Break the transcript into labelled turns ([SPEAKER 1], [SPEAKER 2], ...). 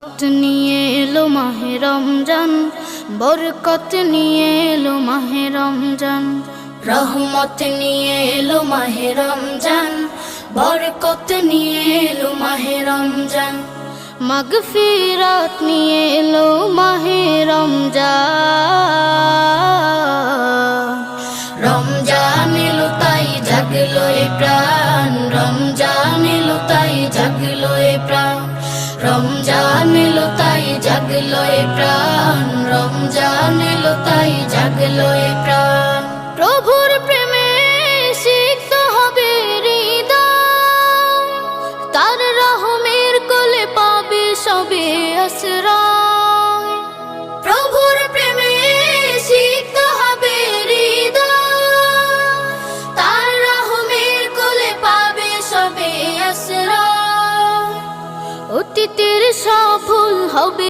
[SPEAKER 1] নিয়ে এলো মাহে রমজান, বরকত নিয়ে এলো মাহে রমজান। রহমত নিয়ে এলো মাহে রমজান, বরকত নিয়ে এলো মাহে রমজান। মাগফিরাত নিয়ে এলো মাহে রমজান। রমজান এলো তাই জাগলো এ প্রাণ, রমজান এলো তাই জাগলো এ প্রাণ। রমজান এলো তাই জাগলো এ প্রাণ, রমজান এলো তাই জাগলো এ প্রাণ। প্রভুর প্রেমে সিক্ত হবে হৃদয়, তার রহমের কোলে পাবে সবে আশ্রয়। প্রভুর প্রেমে সিক্ত হবে হৃদয়, তার রহমের কোলে পাবে সবে আশ্রয়। অতীতের সব ভুল হবে।